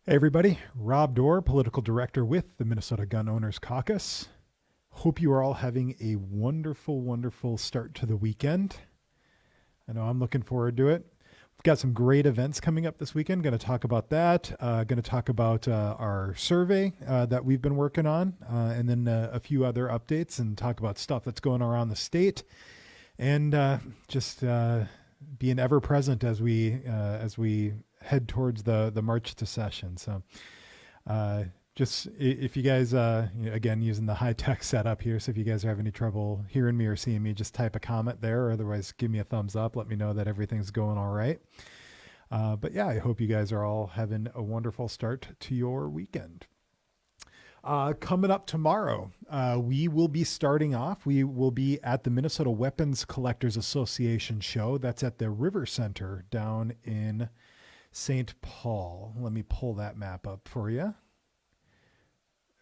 Hey everybody, Rob Doar, Political Director with the Minnesota Gun Owners Caucus. Hope you are all having a wonderful, wonderful start to the weekend. I know I'm looking forward to it. We've got some great events coming up this weekend. Going to talk about that. Going to talk about our survey that we've been working on, and then a few other updates, and talk about stuff that's going around the state, and just being ever present as we head towards the march to session. So just if you guys, again, using the high tech setup here. So if you guys are having any trouble hearing me or seeing me, just type a comment there, or otherwise give me a thumbs up. Let me know that everything's going all right. But yeah, I hope you guys are all having a wonderful start to your weekend. Coming up tomorrow, we will be starting off. We will be at the Minnesota Weapons Collectors Association show. That's at the River Center down in St. Paul. Let me pull that map up for you.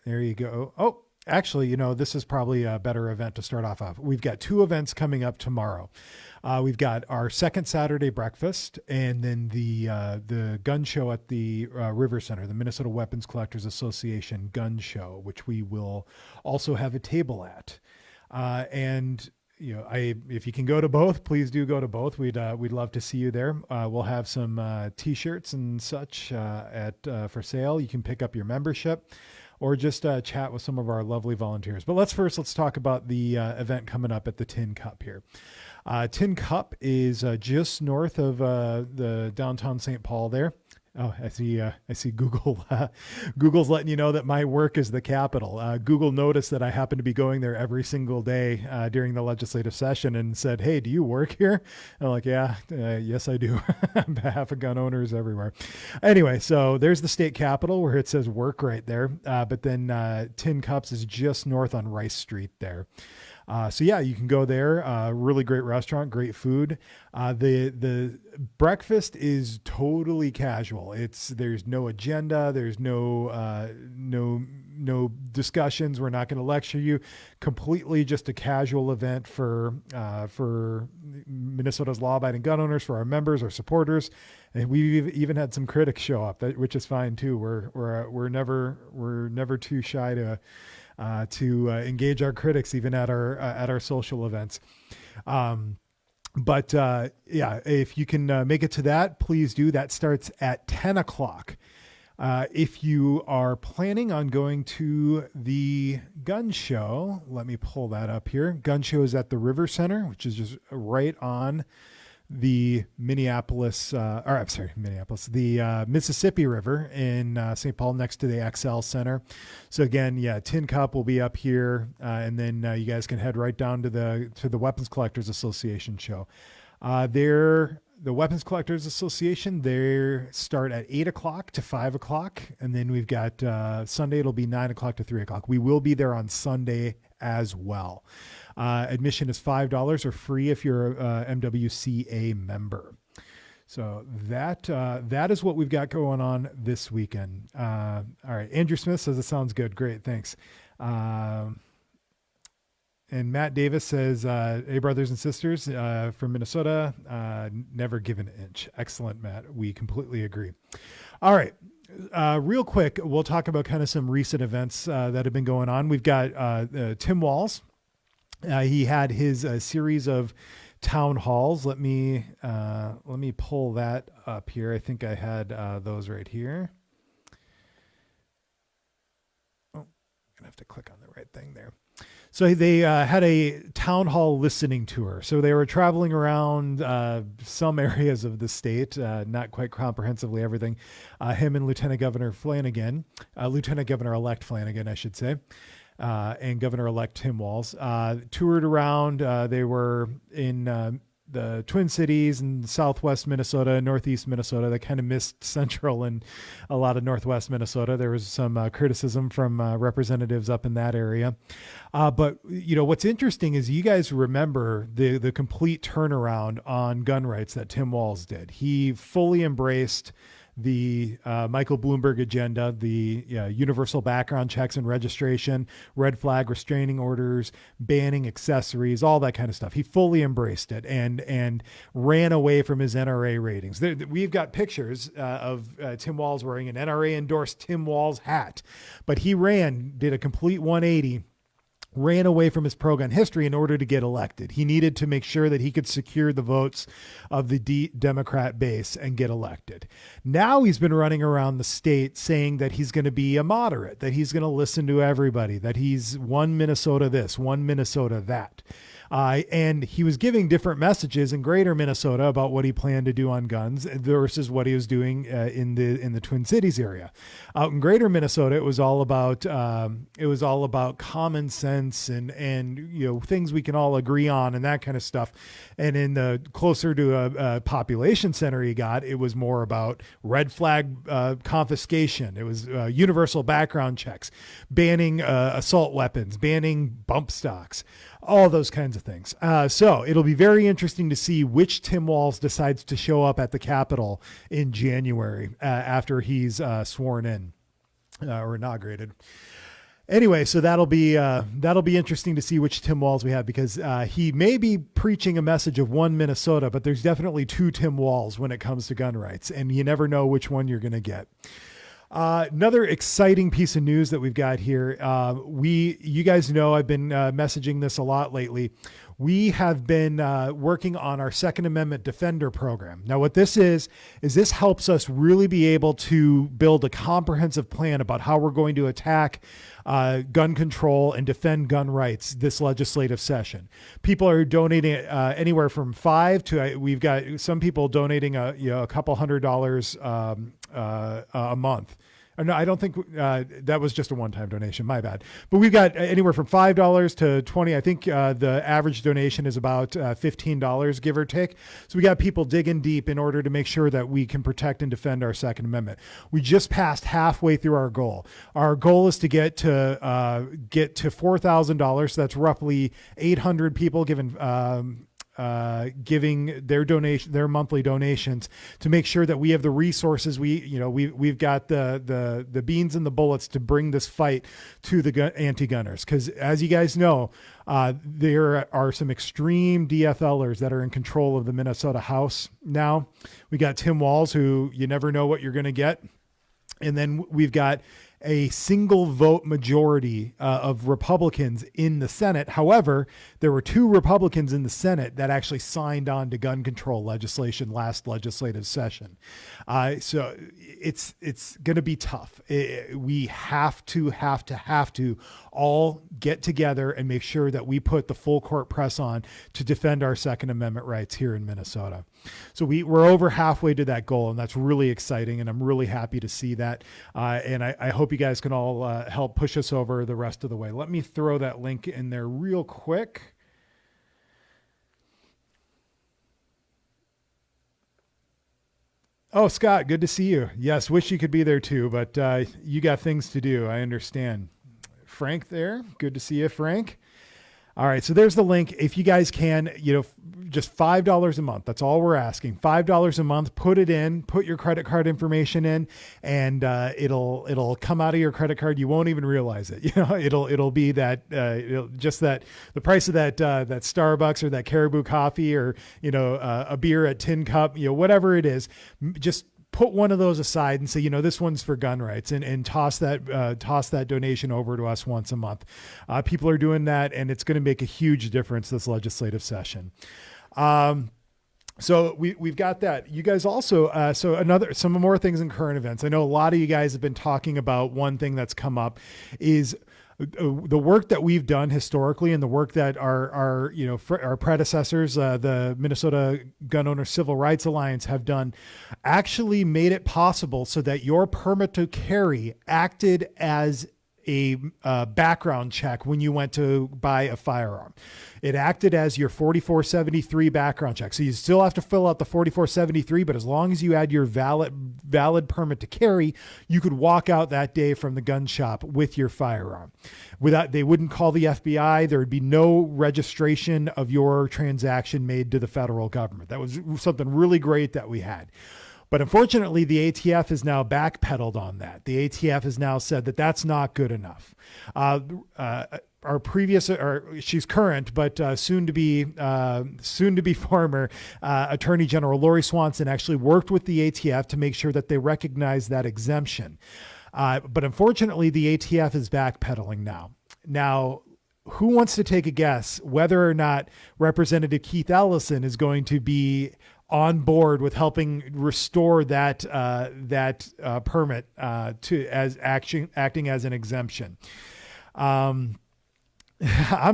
There you go. Oh, actually, this is probably a better event to start off of. We've got two events coming up tomorrow. We've got our second Saturday breakfast, and then the gun show at the River Center, the Minnesota Weapons Collectors Association gun show, which we will also have a table at. And if you can go to both, please do go to both. We'd love to see you there. We'll have some T-shirts and such for sale. You can pick up your membership, or just chat with some of our lovely volunteers. But let's talk about the event coming up at the Tin Cup here. Tin Cup is just north of the downtown St. Paul there. Oh, I see Google. Google's letting you know that my work is the Capitol. Google noticed that I happen to be going there every single day during the legislative session and said, "Hey, do you work here?" And I'm like, "Yeah, yes, I do." On behalf of gun owners everywhere. Anyway, so there's the state capitol where it says work right there. But then Tin Cups is just north on Rice Street there. So yeah, you can go there. Really great restaurant, great food. The breakfast is totally casual. There's no agenda. There's no discussions. We're not going to lecture you. Completely just a casual event for Minnesota's law-abiding gun owners, for our members, our supporters, and we've even had some critics show up, which is fine too. We're never too shy to engage our critics, even at our social events. But if you can make it to that, please do. That starts at 10 o'clock. If you are planning on going to the gun show, let me pull that up here. Gun show is at the River Center, which is just right on the Mississippi River in St. Paul, next to the XL Center. So again, Tin Cup will be up here, and then you guys can head right down to the Weapons Collectors Association show. The Weapons Collectors Association, they start at 8 o'clock to 5 o'clock, and then we've got Sunday, it'll be 9 o'clock to 3 o'clock. We will be there on Sunday as well. Admission is $5 or free if you're a MWCA member. So that is what we've got going on this weekend. All right. Andrew Smith says it sounds good. Great. Thanks. And Matt Davis says, "Hey, brothers and sisters from Minnesota, never give an inch." Excellent, Matt. We completely agree. All right. Real quick, we'll talk about kind of some recent events that have been going on. We've got Tim Walz. He had his series of town halls. Let me pull that up here. I think I had those right here. Oh, I'm gonna have to click on the right thing there. So they had a town hall listening tour. So they were traveling around some areas of the state, not quite comprehensively everything. Him and Lieutenant Governor Flanagan, Lieutenant Governor-elect Flanagan, I should say, and Governor-elect Tim Walz toured around. They were in the Twin Cities and southwest Minnesota, northeast Minnesota. They kind of missed central and a lot of northwest Minnesota. There was some criticism from representatives up in that area. But what's interesting is you guys remember the complete turnaround on gun rights that Tim Walz did. He fully embraced the Michael Bloomberg agenda, the universal background checks and registration, red flag restraining orders, banning accessories, all that kind of stuff. He fully embraced it and ran away from his NRA ratings. We've got pictures of Tim Walz wearing an NRA endorsed Tim Walz hat, but he did a complete 180, ran away from his pro-gun history in order to get elected. He needed to make sure that he could secure the votes of the Democrat base and get elected. Now he's been running around the state saying that he's going to be a moderate, that he's going to listen to everybody, that he's one Minnesota this, one Minnesota that. And he was giving different messages in greater Minnesota about what he planned to do on guns versus what he was doing in the Twin Cities area. Out in greater Minnesota, it was all about common sense and things we can all agree on and that kind of stuff. And in the closer to a population center he got, it was more about red flag confiscation. It was universal background checks, banning assault weapons, banning bump stocks, all those kinds of things. So it'll be very interesting to see which Tim Walz decides to show up at the Capitol in January after he's sworn in or inaugurated. Anyway, so that'll be interesting to see which Tim Walz we have, because he may be preaching a message of one Minnesota, but there's definitely two Tim Walz when it comes to gun rights, and you never know which one you're going to get. Another exciting piece of news that we've got here. You guys know I've been messaging this a lot lately. We have been working on our Second Amendment Defender program. Now, what this is this helps us really be able to build a comprehensive plan about how we're going to attack gun control and defend gun rights this legislative session. People are donating anywhere from $5 to we've got some people donating a couple $100 a month. No, I don't think that was just a one-time donation. My bad. But we've got anywhere from $5 to $20. I think the average donation is about $15, give or take. So we got people digging deep in order to make sure that we can protect and defend our Second Amendment. We just passed halfway through our goal. Our goal is to get to $4,000. So that's roughly 800 people giving their monthly donations to make sure that we have the resources. We've got the beans and the bullets to bring this fight to the anti-gunners. Because as you guys know, there are some extreme DFLers that are in control of the Minnesota House now. We got Tim Walz, who you never know what you're going to get. And then we've got a single vote majority of Republicans in the Senate. However, there were 2 Republicans in the Senate that actually signed on to gun control legislation last legislative session. So it's going to be tough. We have to all get together and make sure that we put the full court press on to defend our Second Amendment rights here in Minnesota. So we're over halfway to that goal, and that's really exciting, and I'm really happy to see that. And I hope you guys can all help push us over the rest of the way. Let me throw that link in there real quick. Oh, Scott, good to see you. Yes, wish you could be there too, but you got things to do. I understand. Frank there. Good to see you, Frank. All right, so there's the link. If you guys can, just $5 a month. That's all we're asking. $5 a month. Put it in. Put your credit card information in, and it'll come out of your credit card. You won't even realize it. It'll be that the price of that Starbucks or that Caribou coffee or a beer at Tin Cup. Whatever it is, just put one of those aside and say, this one's for gun rights, and toss that donation over to us once a month. People are doing that, and it's going to make a huge difference this legislative session. So we've got that. You guys also, some more things in current events. I know a lot of you guys have been talking about one thing that's come up is the work that we've done historically and the work that our predecessors, the Minnesota Gun Owners Civil Rights Alliance, have done actually made it possible so that your permit to carry acted as a background check when you went to buy a firearm. It acted as your 4473 background check. So you still have to fill out the 4473, but as long as you had your valid permit to carry, you could walk out that day from the gun shop with your firearm. They wouldn't call the FBI. There would be no registration of your transaction made to the federal government. That was something really great that we had. But unfortunately, the ATF has now backpedaled on that. The ATF has now said that that's not good enough. Our previous, or she's current, but soon to be former Attorney General Lori Swanson actually worked with the ATF to make sure that they recognize that exemption. But unfortunately, the ATF is backpedaling now. Now, who wants to take a guess whether or not Representative Keith Ellison is going to be on board with helping restore that permit as acting as an exemption? I'm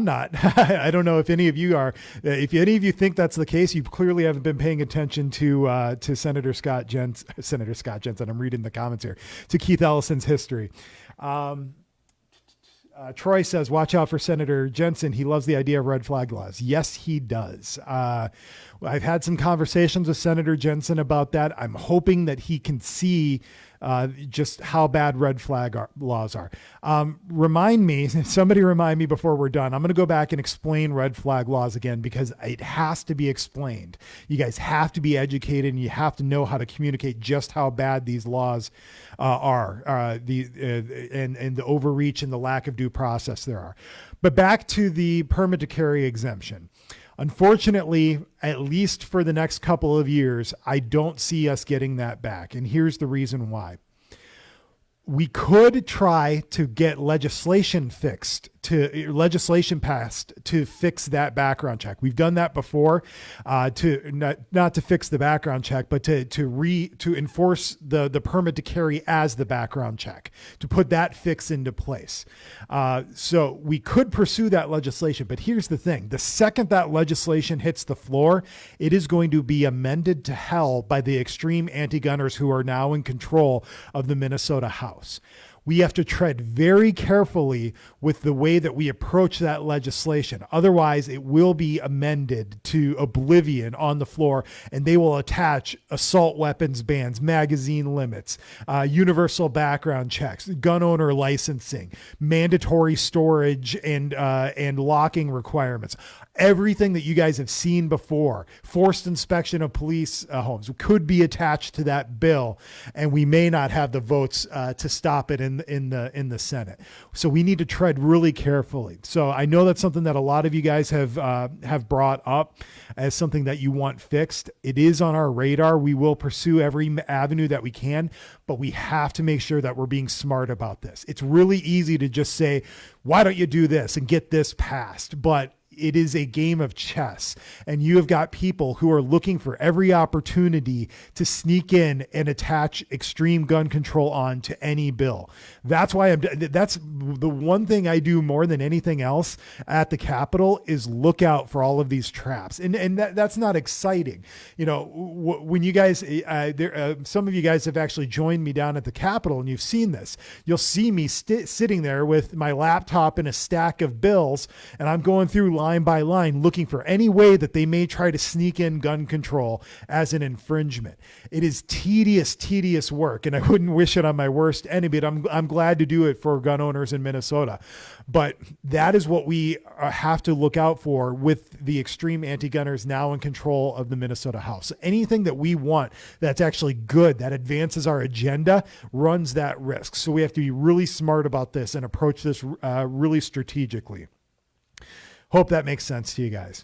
not. I don't know if any of you are. If any of you think that's the case, you clearly haven't been paying attention to Senator Scott Jensen. I'm reading the comments here. To Keith Ellison's history. Troy says, watch out for Senator Jensen. He loves the idea of red flag laws. Yes, he does. I've had some conversations with Senator Jensen about that. I'm hoping that he can see just how bad red flag laws are. Somebody remind me before we're done. I'm going to go back and explain red flag laws again because it has to be explained. You guys have to be educated and you have to know how to communicate just how bad these laws are, and the overreach and the lack of due process there are. But back to the permit to carry exemption. Unfortunately, at least for the next couple of years, I don't see us getting that back. And here's the reason why. We could try to get legislation passed to fix that background check. We've done that before, not to fix the background check, but to enforce the permit to carry as the background check, to put that fix into place. So we could pursue that legislation, but here's the thing. The second that legislation hits the floor, it is going to be amended to hell by the extreme anti-gunners who are now in control of the Minnesota House. We have to tread very carefully with the way that we approach that legislation. Otherwise, it will be amended to oblivion on the floor, and they will attach assault weapons bans, magazine limits, universal background checks, gun owner licensing, mandatory storage, and locking requirements. Everything that you guys have seen before, forced inspection of police homes, could be attached to that bill, and we may not have the votes to stop it in the Senate. So we need to tread really carefully. So I know that's something that a lot of you guys have brought up as something that you want fixed. It is on our radar. We will pursue every avenue that we can, but we have to make sure that we're being smart about this. It's really easy to just say, why don't you do this and get this passed? But it is a game of chess, and you have got people who are looking for every opportunity to sneak in and attach extreme gun control on to any bill. That's why that's the one thing I do more than anything else at the Capitol is look out for all of these traps. And that's not exciting. You know, when you guys, some of you guys have actually joined me down at the Capitol and you've seen this. You'll see me sitting there with my laptop and a stack of bills, and I'm going through line by line looking for any way that they may try to sneak in gun control as an infringement. It is tedious work, and I wouldn't wish it on my worst enemy, but I'm glad to do it for gun owners in Minnesota. But that is what we have to look out for with the extreme anti-gunners now in control of the Minnesota House. Anything that we want that's actually good, that advances our agenda, runs that risk. So we have to be really smart about this and approach this really strategically. Hope that makes sense to you guys.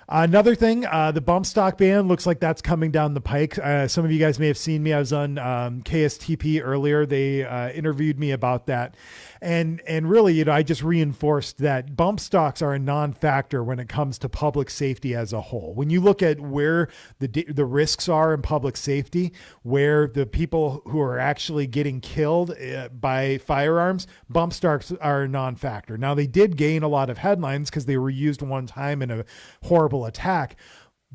Another thing, the bump stock ban looks like that's coming down the pike. Some of you guys may have seen me. I was on KSTP earlier. They interviewed me about that. And really, I just reinforced that bump stocks are a non-factor when it comes to public safety as a whole. When you look at where the risks are in public safety, where the people who are actually getting killed by firearms, bump stocks are a non-factor. Now, they did gain a lot of headlines because they were used one time in a horrible attack.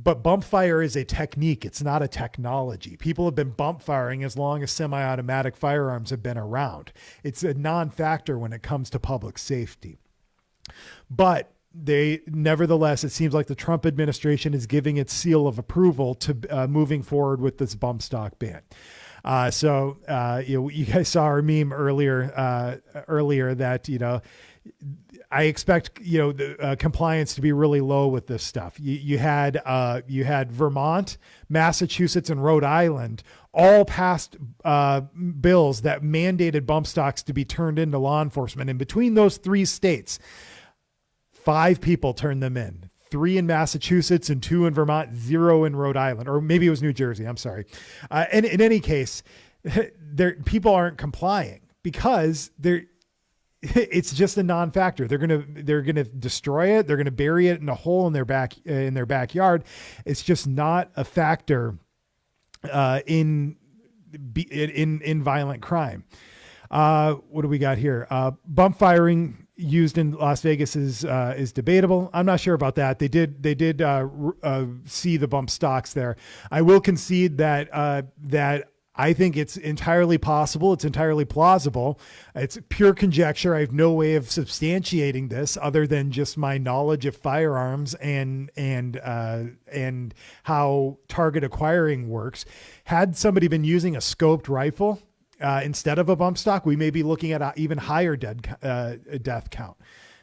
But bump fire is a technique. It's not a technology. People have been bump firing as long as semi-automatic firearms have been around. It's a non-factor when it comes to public safety. But nevertheless, it seems like the Trump administration is giving its seal of approval to moving forward with this bump stock ban. You guys saw our meme earlier that I expect the compliance to be really low with this stuff. You had Vermont, Massachusetts, and Rhode Island all passed bills that mandated bump stocks to be turned into law enforcement. And between those 3 states, 5 people turned them in. 3 in Massachusetts and 2 in Vermont, 0 in Rhode Island, or maybe it was New Jersey. I'm sorry. And in any case, people aren't complying because it's just a non-factor. They're gonna destroy it. They're gonna bury it in a hole in their backyard. It's just not a factor in violent crime. What do we got here? Bump firing used in Las Vegas is debatable. I'm not sure about that. They did see the bump stocks there. I will concede that I think it's entirely possible. It's entirely plausible. It's pure conjecture. I have no way of substantiating this other than just my knowledge of firearms and how target acquiring works. Had somebody been using a scoped rifle instead of a bump stock, we may be looking at an even higher death count.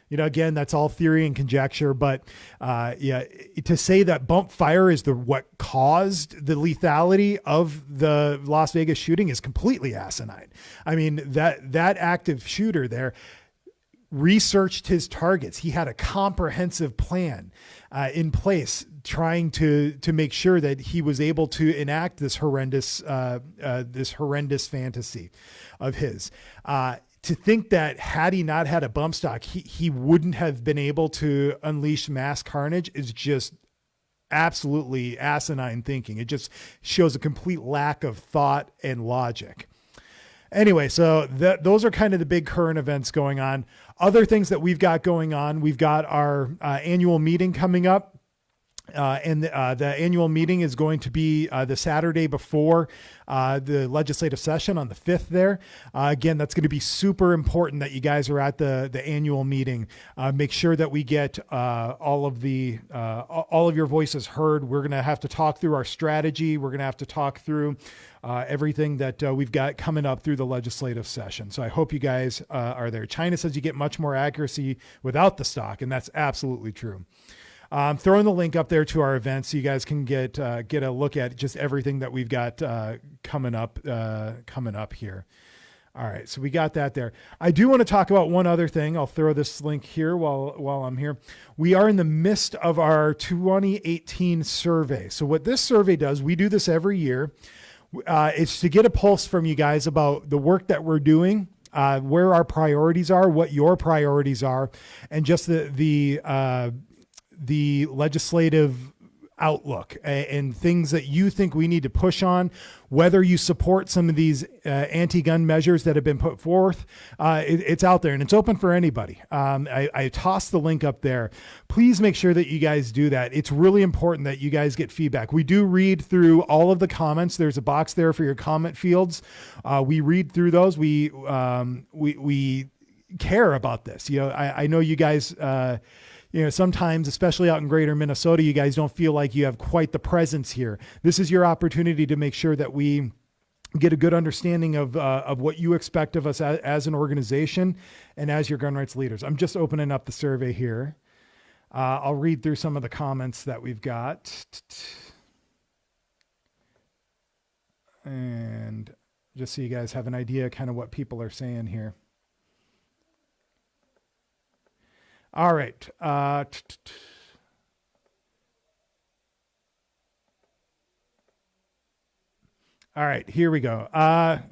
Again, that's all theory and conjecture, but to say that bump fire is what caused the lethality of the Las Vegas shooting is completely asinine. I mean, that active shooter there researched his targets. He had a comprehensive plan in place, trying to make sure that he was able to enact this horrendous fantasy of his. To think that had he not had a bump stock, he wouldn't have been able to unleash mass carnage is just absolutely asinine thinking. It just shows a complete lack of thought and logic. Anyway, so those are kind of the big current events going on. Other things that we've got going on, we've got our annual meeting coming up. And the annual meeting is going to be the Saturday before the legislative session on the 5th there. Again, that's going to be super important that you guys are at the annual meeting. Make sure that we get all of your voices heard. We're going to have to talk through our strategy. We're going to have to talk through everything that we've got coming up through the legislative session. So I hope you guys are there. China says you get much more accuracy without the stock, and that's absolutely true. I'm throwing the link up there to our event so you guys can get a look at just everything that we've got coming up here. All right, so we got that there. I do want to talk about one other thing. I'll throw this link here while I'm here. We are in the midst of our 2018 survey. So what this survey does, we do this every year. It's to get a pulse from you guys about the work that we're doing, where our priorities are, what your priorities are, and just the legislative outlook and things that you think we need to push on, whether you support some of these anti-gun measures that have been put forth. It's out there and it's open for anybody. I tossed the link up there. Please make sure that you guys do that. It's really important that you guys get feedback. We do read through all of the comments. There's a box there for your comment fields. We read through those. We care about this. I know you guys, sometimes, especially out in greater Minnesota, you guys don't feel like you have quite the presence here. This is your opportunity to make sure that we get a good understanding of what you expect of us as an organization and as your gun rights leaders. I'm just opening up the survey here. I'll read through some of the comments that we've got. And just so you guys have an idea kind of what people are saying here. All right. All right, here we go.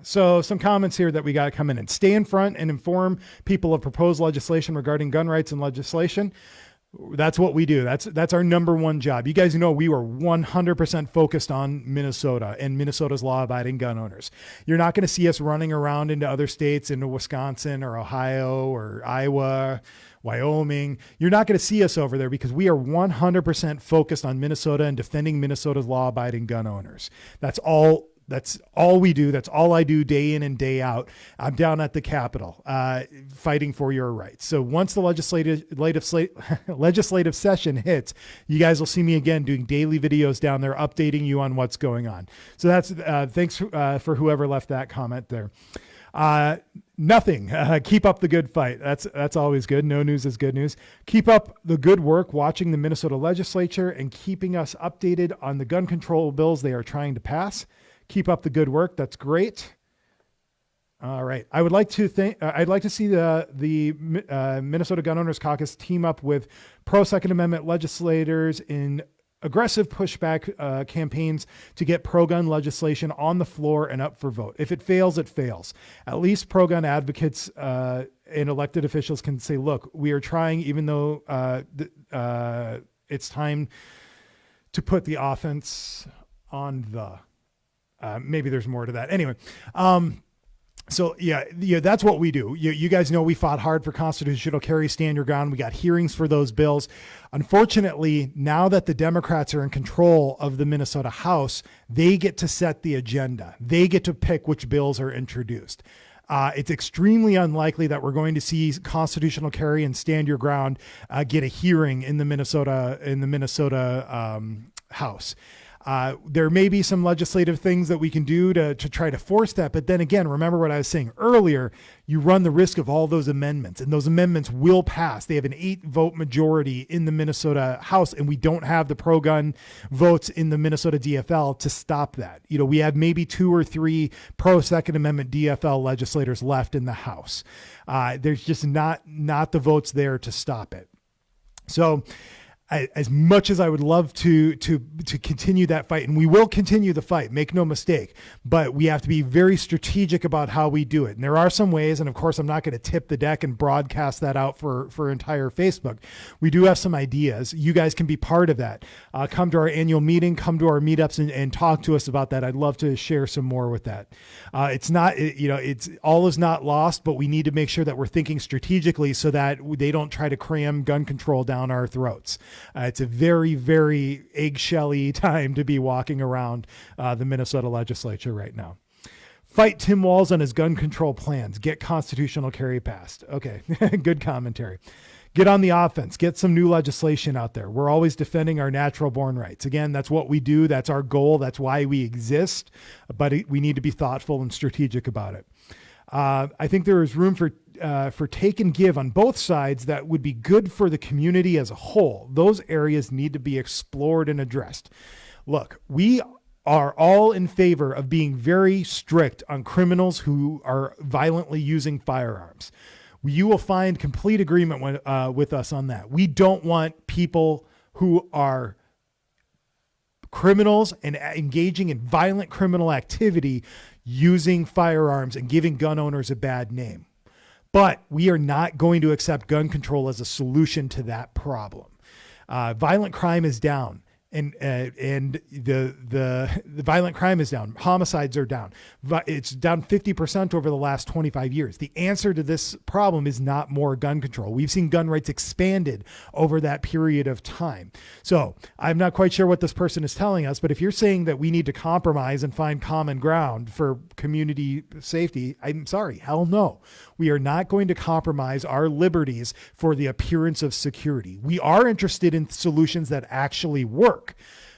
So some comments here that we got coming in. Stay in front and inform people of proposed legislation regarding gun rights and legislation. That's what we do. That's our number one job. You guys know we were 100% focused on Minnesota and Minnesota's law-abiding gun owners. You're not going to see us running around into other states, into Wisconsin or Ohio or Iowa, Wyoming. You're not going to see us over there because we are 100% focused on Minnesota and defending Minnesota's law-abiding gun owners. That's all That's all we do. That's all I do day in and day out. I'm down at the Capitol fighting for your rights. So once the legislative session hits, you guys will see me again doing daily videos down there, updating you on what's going on. So that's thanks for whoever left that comment there. Nothing. Keep up the good fight. That's always good. No news is good news. Keep up the good work watching the Minnesota legislature and keeping us updated on the gun control bills they are trying to pass. Keep up the good work. That's great. All right. I'd like to see the Minnesota Gun Owners Caucus team up with pro-Second Amendment legislators in aggressive pushback campaigns to get pro-gun legislation on the floor and up for vote. If it fails, it fails. At least pro-gun advocates and elected officials can say, look, we are trying, even though it's time to put the offense on the... maybe there's more to that. Anyway, so yeah, that's what we do. You guys know we fought hard for constitutional carry, stand your ground. We got hearings for those bills. Unfortunately, now that the Democrats are in control of the Minnesota House, they get to set the agenda. They get to pick which bills are introduced. It's extremely unlikely that we're going to see constitutional carry and stand your ground get a hearing in the Minnesota House. There may be some legislative things that we can do to try to force that. But then again, remember what I was saying earlier, you run the risk of all those amendments, and those amendments will pass. They have an 8-vote majority in the Minnesota House, and we don't have the pro-gun votes in the Minnesota DFL to stop that. We have maybe 2 or 3 pro-Second Amendment DFL legislators left in the House. There's just not the votes there to stop it. So as much as I would love to continue that fight, and we will continue the fight, make no mistake, but we have to be very strategic about how we do it. And there are some ways, and of course, I'm not going to tip the deck and broadcast that out for entire Facebook. We do have some ideas. You guys can be part of that. Come to our annual meeting, come to our meetups and talk to us about that. I'd love to share some more with that. It's all is not lost, but we need to make sure that we're thinking strategically so that they don't try to cram gun control down our throats. It's a very, very eggshelly time to be walking around the Minnesota legislature right now. Fight Tim Walz on his gun control plans. Get constitutional carry passed. Okay, good commentary. Get on the offense. Get some new legislation out there. We're always defending our natural born rights. Again, that's what we do. That's our goal. That's why we exist. But we need to be thoughtful and strategic about it. I think there is room for take and give on both sides that would be good for the community as a whole. Those areas need to be explored and addressed. Look, we are all in favor of being very strict on criminals who are violently using firearms. You will find complete agreement with us on that. We don't want people who are criminals and engaging in violent criminal activity using firearms and giving gun owners a bad name. But we are not going to accept gun control as a solution to that problem. Violent crime is down. And the violent crime is down. Homicides are down. It's down 50% over the last 25 years. The answer to this problem is not more gun control. We've seen gun rights expanded over that period of time. So I'm not quite sure what this person is telling us, but if you're saying that we need to compromise and find common ground for community safety, I'm sorry, hell no. We are not going to compromise our liberties for the appearance of security. We are interested in solutions that actually work.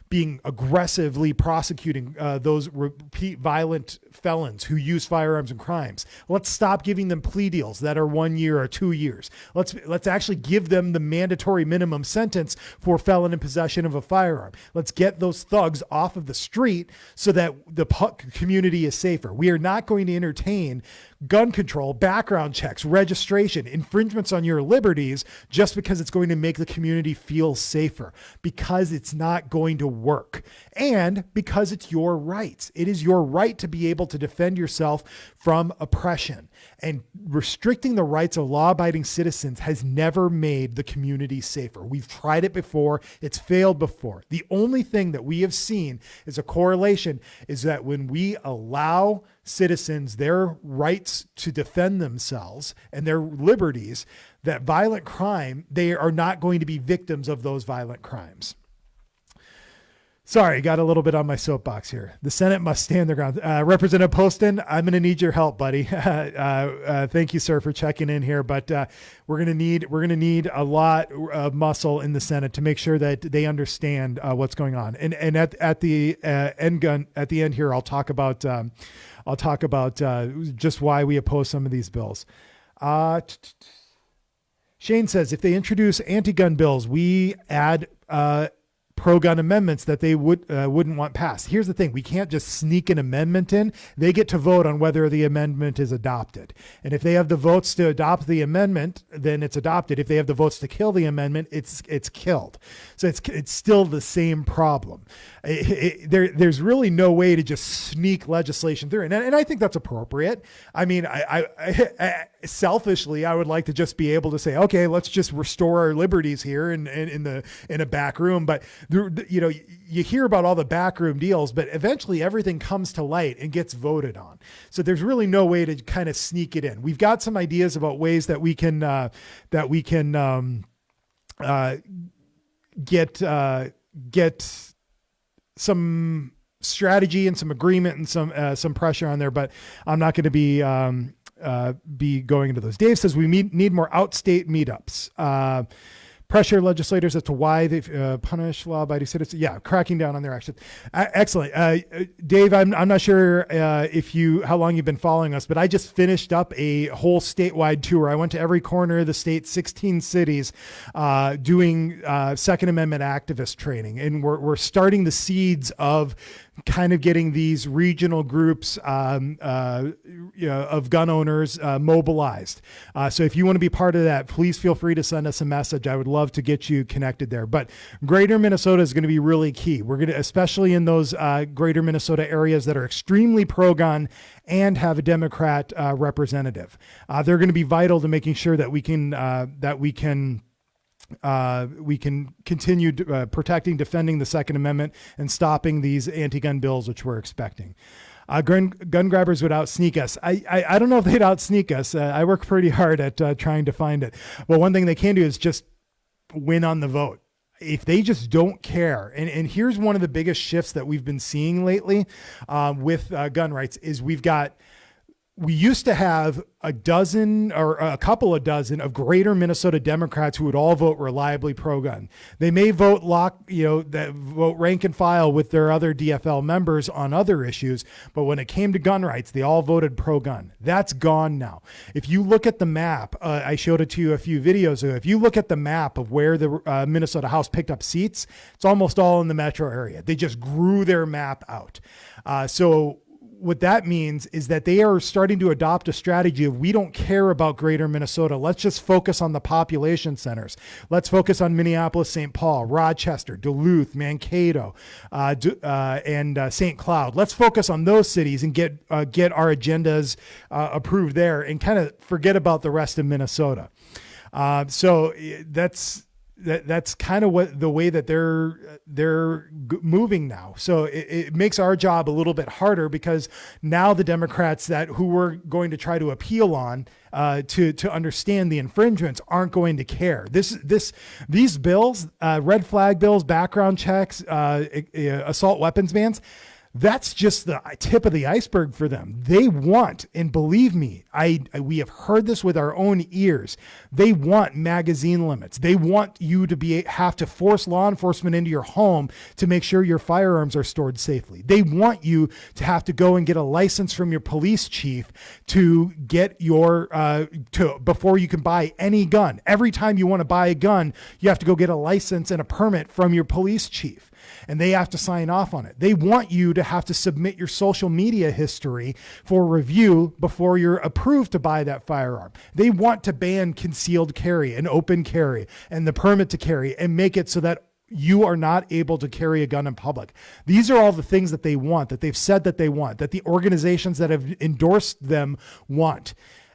Being aggressively prosecuting those repeat violent felons who use firearms in crimes. Let's stop giving them plea deals that are 1 year or 2 years. Let's actually give them the mandatory minimum sentence for felon in possession of a firearm. Let's get those thugs off of the street so that the community is safer. We are not going to entertain gun control, background checks, registration, infringements on your liberties just because it's going to make the community feel safer, because it's not going to work, and because it's your rights. It is your right to be able to defend yourself from oppression, and restricting the rights of law-abiding citizens has never made the community safer. We've tried it before. It's failed before. The only thing that we have seen is a correlation is that when we allow citizens their rights to defend themselves and their liberties, that violent crime, they are not going to be victims of those violent crimes. Sorry, got a little bit on my soapbox here. The Senate must stand their ground. Representative Poston, I'm going to need your help, buddy. Thank you, sir, for checking in here. But we're going to need a lot of muscle in the Senate to make sure that they understand what's going on. And at the end here, I'll talk about just why we oppose some of these bills. Shane says if they introduce anti-gun bills, we add pro-gun amendments that they wouldn't want passed. Here's the thing. We can't just sneak an amendment in. They get to vote on whether the amendment is adopted. And if they have the votes to adopt the amendment, then it's adopted. If they have the votes to kill the amendment, it's killed. So it's still the same problem. There's really no way to just sneak legislation through. And I think that's appropriate. I mean, I selfishly, I would like to just be able to say, okay, let's just restore our liberties here in a back room. But you hear about all the backroom deals, but eventually everything comes to light and gets voted on. So there's really no way to kind of sneak it in. We've got some ideas about ways that we can get some strategy and some agreement and some pressure on there, but I'm not going to be going into those. Dave says we need more outstate meetups. Pressure legislators as to why they punish law-abiding citizens. Yeah, cracking down on their actions. Excellent. Dave, I'm not sure how long you've been following us, but I just finished up a whole statewide tour. I went to every corner of the state, 16 cities, doing Second Amendment activist training. And we're starting the seeds of kind of getting these regional groups of gun owners mobilized. So if you want to be part of that, please feel free to send us a message. I would love to get you connected there. But Greater Minnesota is going to be really key. We're going to, especially in those Greater Minnesota areas that are extremely pro-gun and have a Democrat representative. They're going to be vital to making sure that we can continue protecting, defending the Second Amendment and stopping these anti-gun bills, which we're expecting. Gun grabbers would out-sneak us. I don't know if they'd out-sneak us. I work pretty hard at trying to find it. But one thing they can do is just win on the vote. If they just don't care, and here's one of the biggest shifts that we've been seeing lately with gun rights is we used to have a dozen or a couple of dozen of Greater Minnesota Democrats who would all vote reliably pro-gun. They may vote vote rank and file with their other DFL members on other issues, but when it came to gun rights, they all voted pro-gun. That's gone now. If you look at the map, I showed it to you a few videos ago. If you look at the map of where the Minnesota House picked up seats, it's almost all in the metro area. They just grew their map out. So what that means is that they are starting to adopt a strategy of we don't care about Greater Minnesota. Let's just focus on the population centers. Let's focus on Minneapolis, St. Paul, Rochester, Duluth, Mankato, and St. Cloud. Let's focus on those cities and get our agendas approved there and kind of forget about the rest of Minnesota. So that's kind of what the way that they're moving now. So it makes our job a little bit harder because now the Democrats who we're going to try to appeal on to understand the infringements aren't going to care. These bills, red flag bills, background checks, assault weapons bans, that's just the tip of the iceberg for them. They want, and believe me, we have heard this with our own ears. They want magazine limits. They want you to have to force law enforcement into your home to make sure your firearms are stored safely. They want you to have to go and get a license from your police chief to get before you can buy any gun. Every time you want to buy a gun, you have to go get a license and a permit from your police chief. And they have to sign off on it. They want you to have to submit your social media history for review before you're approved to buy that firearm. They want to ban concealed carry and open carry and the permit to carry and make it so that you are not able to carry a gun in public. These are all the things that they want, that they've said that they want, that the organizations that have endorsed them want.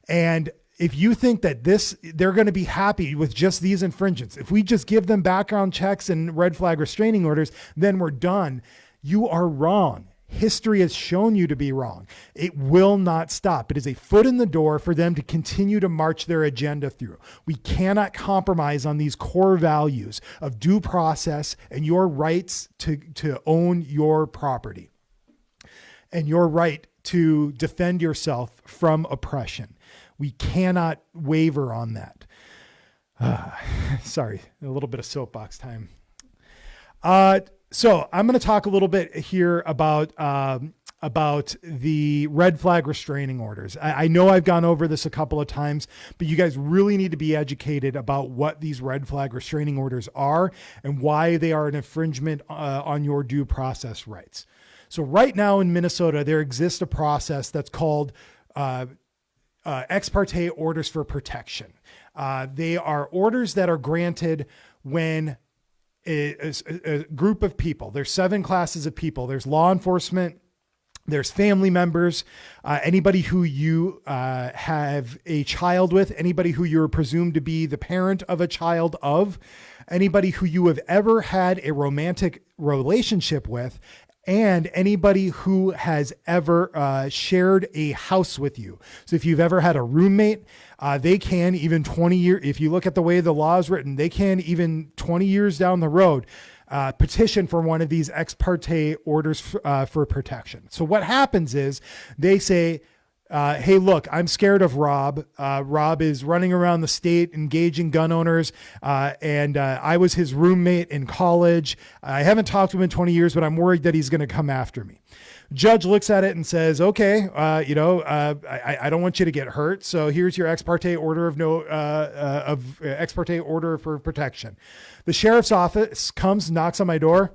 And if you think that they're going to be happy with just these infringements, if we just give them background checks and red flag restraining orders, then we're done. You are wrong. History has shown you to be wrong. It will not stop. It is a foot in the door for them to continue to march their agenda through. We cannot compromise on these core values of due process and your rights to own your property and your right to defend yourself from oppression. We cannot waver on that. Sorry, a little bit of soapbox time. So I'm going to talk a little bit here about the red flag restraining orders. I know I've gone over this a couple of times, but you guys really need to be educated about what these red flag restraining orders are and why they are an infringement on your due process rights. So right now in Minnesota, there exists a process that's called ex parte orders for protection. They are orders that are granted when a group of people, there's 7 classes of people. There's law enforcement, there's family members, anybody who you have a child with, anybody who you're presumed to be the parent of a child of, anybody who you have ever had a romantic relationship with, and anybody who has ever shared a house with you. So if you've ever had a roommate, they can even 20 years, if you look at the way the law is written, they can even 20 years down the road petition for one of these ex parte orders for protection. So what happens is they say, hey, look, I'm scared of Rob. Rob is running around the state engaging gun owners, and I was his roommate in college. I haven't talked to him in 20 years, but I'm worried that he's going to come after me. Judge looks at it and says, okay, I don't want you to get hurt. So here's your ex parte order of ex parte order for protection. The sheriff's office comes, knocks on my door,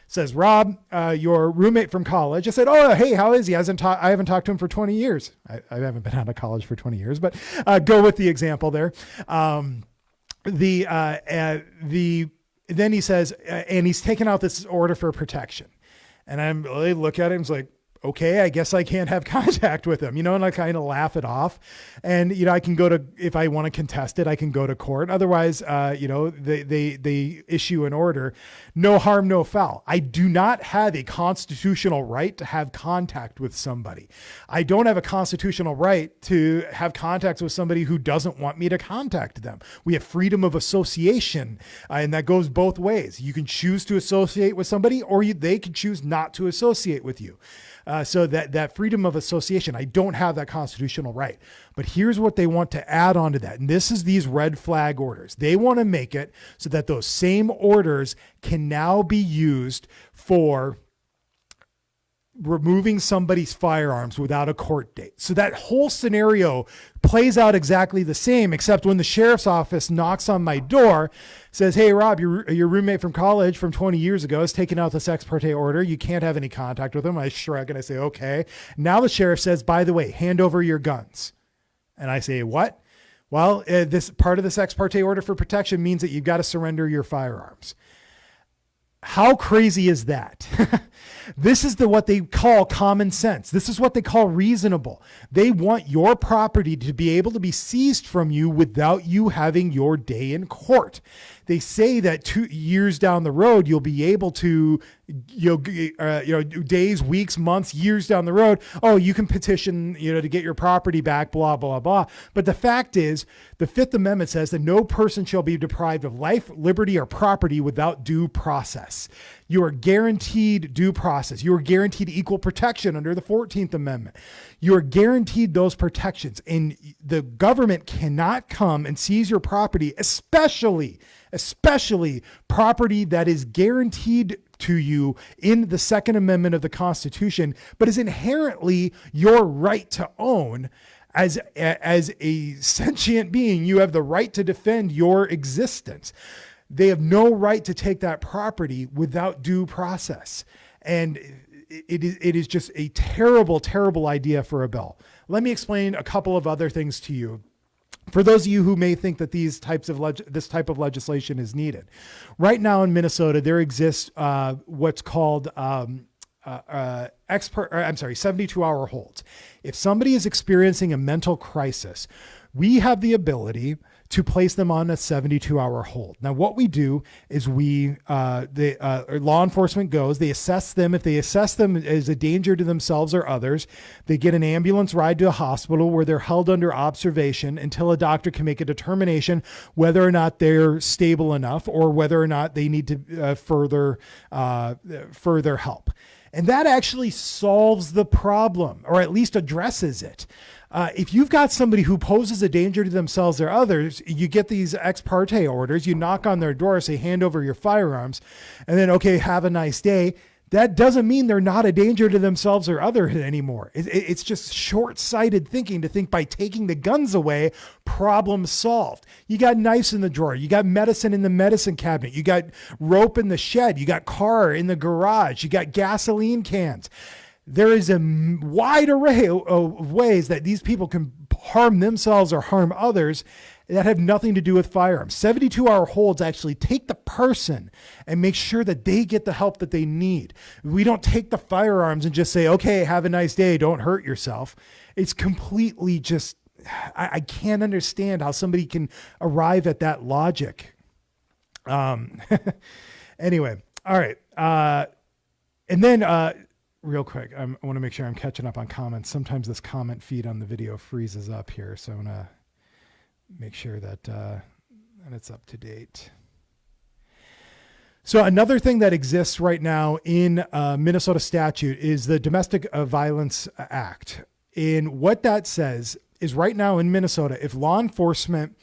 says, Rob, your roommate from college. I said, oh, hey, how is he? I haven't talked to him for 20 years. I haven't been out of college for 20 years, but go with the example there. Then he says, and he's taken out this order for protection. And I look at him, it's like, okay, I guess I can't have contact with him, and I kind of laugh it off. And, I can go to, if I want to contest it, I can go to court. Otherwise, they issue an order, no harm, no foul. I do not have a constitutional right to have contact with somebody. I don't have a constitutional right to have contact with somebody who doesn't want me to contact them. We have freedom of association, and that goes both ways. You can choose to associate with somebody, or they can choose not to associate with you. So that freedom of association, I don't have that constitutional right. But here's what they want to add on to that. And this is these red flag orders. They want to make it so that those same orders can now be used for removing somebody's firearms without a court date. So that whole scenario plays out exactly the same, except when the sheriff's office knocks on my door, says, hey, Rob, your roommate from college from 20 years ago has taken out this ex parte order. You can't have any contact with him. I shrug and I say, okay. Now the sheriff says, by the way, hand over your guns. And I say, what? Well, this part of this ex parte order for protection means that you've got to surrender your firearms. How crazy is that? This is what they call common sense. This is what they call reasonable. They want your property to be able to be seized from you without you having your day in court. They say that 2 years down the road, you'll be able to, days, weeks, months, years down the road, oh, you can petition, to get your property back, blah, blah, blah. But the fact is, the Fifth Amendment says that no person shall be deprived of life, liberty, or property without due process. You are guaranteed due process. You are guaranteed equal protection under the 14th Amendment. You are guaranteed those protections, and the government cannot come and seize your property, especially property that is guaranteed to you in the Second Amendment of the Constitution, but is inherently your right to own. As a sentient being, you have the right to defend your existence. They have no right to take that property without due process. And it is just a terrible, terrible idea for a bill. Let me explain a couple of other things to you. For those of you who may think that this type of legislation is needed. Right now in Minnesota, there exists what's called 72-hour holds. If somebody is experiencing a mental crisis, we have the ability to place them on a 72-hour hold. Now, what we do is law enforcement goes, they assess them. If they assess them as a danger to themselves or others, they get an ambulance ride to a hospital where they're held under observation until a doctor can make a determination whether or not they're stable enough or whether or not they need to further help. And that actually solves the problem, or at least addresses it. If you've got somebody who poses a danger to themselves or others, you get these ex parte orders, you knock on their door, say, hand over your firearms, and then, okay, have a nice day. That doesn't mean they're not a danger to themselves or others anymore. It's just short-sighted thinking to think by taking the guns away, problem solved. You got knives in the drawer. You got medicine in the medicine cabinet. You got rope in the shed. You got car in the garage. You got gasoline cans. There is a wide array of ways that these people can harm themselves or harm others that have nothing to do with firearms. 72-hour holds actually take the person and make sure that they get the help that they need. We don't take the firearms and just say, okay, have a nice day, don't hurt yourself. It's completely just, I can't understand how somebody can arrive at that logic. Anyway, all right. And then real quick, I want to make sure I'm catching up on comments. Sometimes this comment feed on the video freezes up here, so I'm going to make sure that it's up to date. So another thing that exists right now in Minnesota statute is the Domestic Violence Act. And what that says is right now in Minnesota, if law enforcement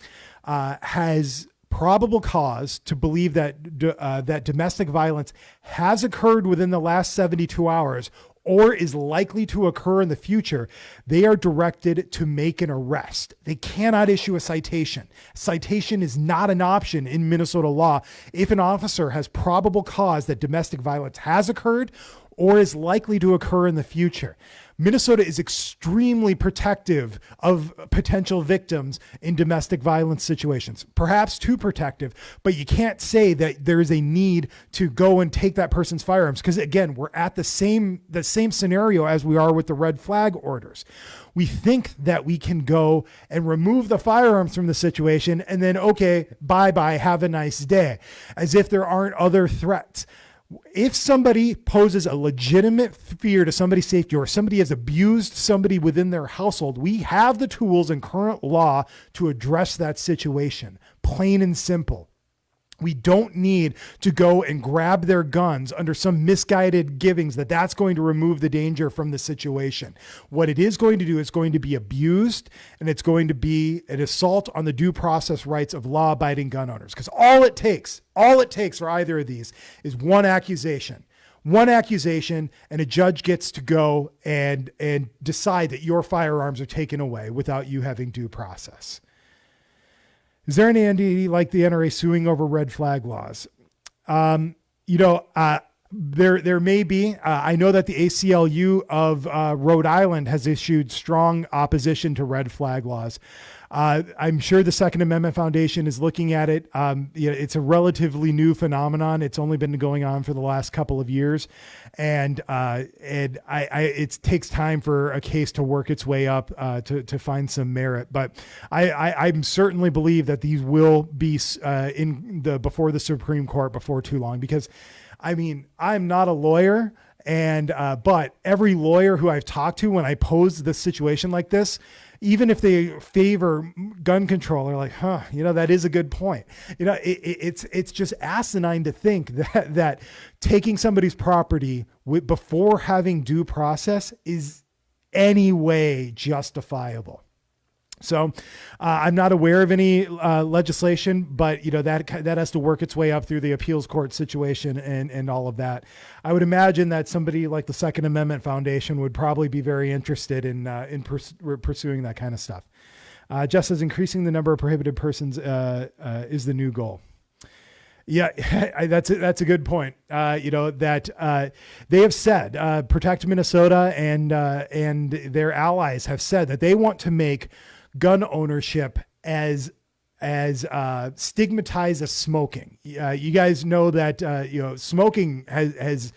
has probable cause to believe that that domestic violence has occurred within the last 72 hours or is likely to occur in the future, they are directed to make an arrest. They cannot issue a citation. Citation is not an option in Minnesota law if an officer has probable cause that domestic violence has occurred or is likely to occur in the future. Minnesota is extremely protective of potential victims in domestic violence situations, perhaps too protective, but you can't say that there is a need to go and take that person's firearms because, again, we're at the same scenario as we are with the red flag orders. We think that we can go and remove the firearms from the situation and then, okay, bye-bye, have a nice day, as if there aren't other threats. If somebody poses a legitimate fear to somebody's safety or somebody has abused somebody within their household, we have the tools in current law to address that situation, plain and simple. We don't need to go and grab their guns under some misguided givings that's going to remove the danger from the situation. What it is going to do is going to be abused, and it's going to be an assault on the due process rights of law-abiding gun owners. Because all it takes for either of these is one accusation, and a judge gets to go and decide that your firearms are taken away without you having due process. Is there any entity like the NRA suing over red flag laws? There may be. I know that the ACLU of Rhode Island has issued strong opposition to red flag laws. I'm sure the Second Amendment Foundation is looking at it. It's a relatively new phenomenon. It's only been going on for the last couple of years, and it takes time for a case to work its way up to find some merit. But I certainly believe that these will be before the Supreme Court before too long, because I'm not a lawyer. But every lawyer who I've talked to when I pose this situation like this, even if they favor gun control, are like, that is a good point. It's just asinine to think that taking somebody's property before having due process is any way justifiable. So I'm not aware of any legislation, but that has to work its way up through the appeals court situation and all of that. I would imagine that somebody like the Second Amendment Foundation would probably be very interested in pursuing that kind of stuff. Just as increasing the number of prohibited persons is the new goal. Yeah, that's a good point. That they have said, Protect Minnesota and their allies have said that they want to make gun ownership as stigmatized as smoking. You guys know that smoking has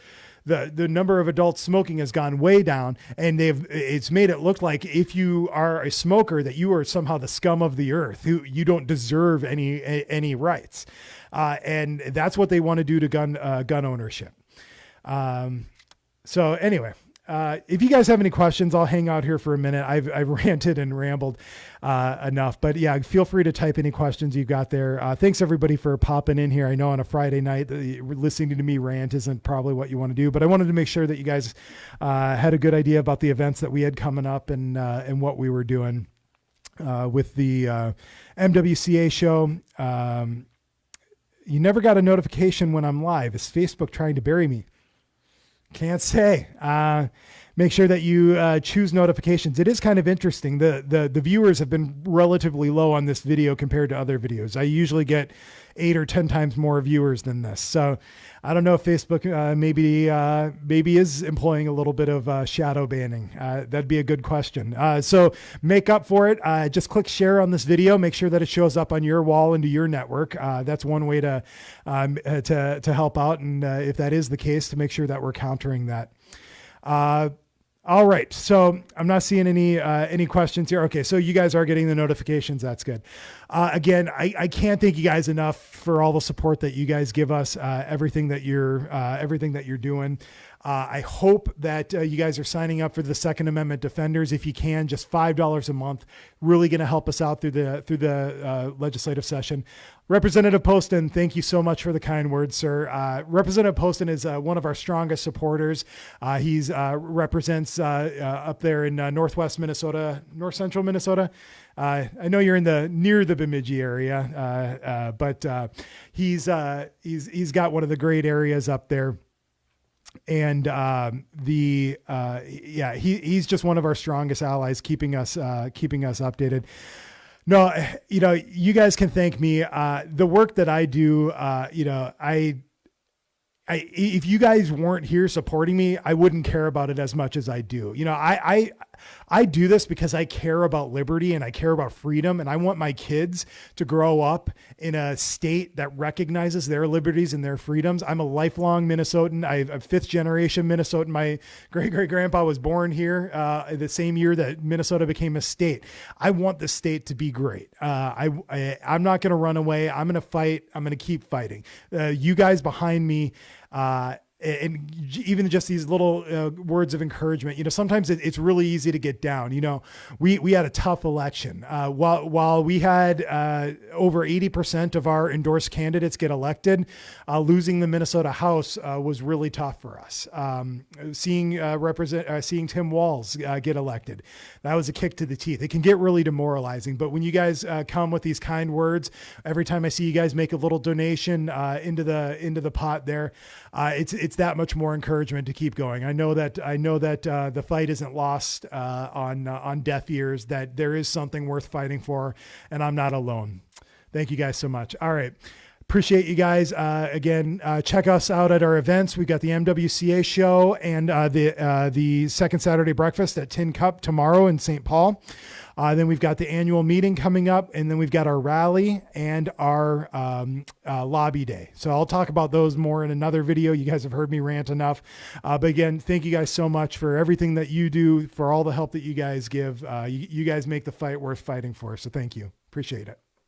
the number of adults smoking has gone way down, and it's made it look like if you are a smoker that you are somehow the scum of the earth, who you don't deserve any rights. And that's what they want to do to gun ownership. So anyway, if you guys have any questions, I'll hang out here for a minute. I've ranted and rambled enough, but yeah, feel free to type any questions you've got there. Thanks everybody for popping in here. I know on a Friday night, listening to me rant isn't probably what you want to do, but I wanted to make sure that you guys had a good idea about the events that we had coming up and what we were doing with the MWCA show. You never got a notification when I'm live. Is Facebook trying to bury me? Can't say. Make sure that you choose notifications. It is kind of interesting. The viewers have been relatively low on this video compared to other videos. I usually get 8 or 10 times more viewers than this. So I don't know if Facebook maybe is employing a little bit of shadow banning. That'd be a good question. So make up for it. Just click share on this video. Make sure that it shows up on your wall into your network. That's one way to help out. And if that is the case, to make sure that we're countering that. All right. So I'm not seeing any questions here. Okay. So you guys are getting the notifications. That's good. Again, I can't thank you guys enough for all the support that you guys give us, everything that you're doing. I hope that you guys are signing up for the Second Amendment Defenders. If you can, just $5 a month, really going to help us out through the legislative session. Representative Poston, thank you so much for the kind words, sir. Representative Poston is one of our strongest supporters. He's represents up there in north central Minnesota. I know you're near the Bemidji area, but he's got one of the great areas up there. And he's just one of our strongest allies, keeping us updated. No, you guys can thank me. The work that I do, if you guys weren't here supporting me, I wouldn't care about it as much as I do. I do this because I care about liberty and I care about freedom, and I want my kids to grow up in a state that recognizes their liberties and their freedoms. I'm a lifelong Minnesotan. I'm a 5th generation Minnesotan. My great-great-grandpa was born here the same year that Minnesota became a state. I want the state to be great. I'm not going to run away. I'm going to fight. I'm going to keep fighting. You guys behind me, and even just these little words of encouragement, sometimes it's really easy to get down. We had a tough election. While we had over 80% of our endorsed candidates get elected, losing the Minnesota House was really tough for us. Seeing Tim Walz get elected, that was a kick to the teeth. It can get really demoralizing, but when you guys come with these kind words, every time I see you guys make a little donation into the pot there, it's that much more encouragement to keep going. I know that the fight isn't lost on deaf ears, that there is something worth fighting for, and I'm not alone. Thank you guys so much. All right. Appreciate you guys. Again, check us out at our events. We've got the MWCA show and the Second Saturday Breakfast at Tin Cup tomorrow in St. Paul. Then we've got the annual meeting coming up, and then we've got our rally and our lobby day. So I'll talk about those more in another video. You guys have heard me rant enough. But again, thank you guys so much for everything that you do, for all the help that you guys give. You guys make the fight worth fighting for. So thank you. Appreciate it.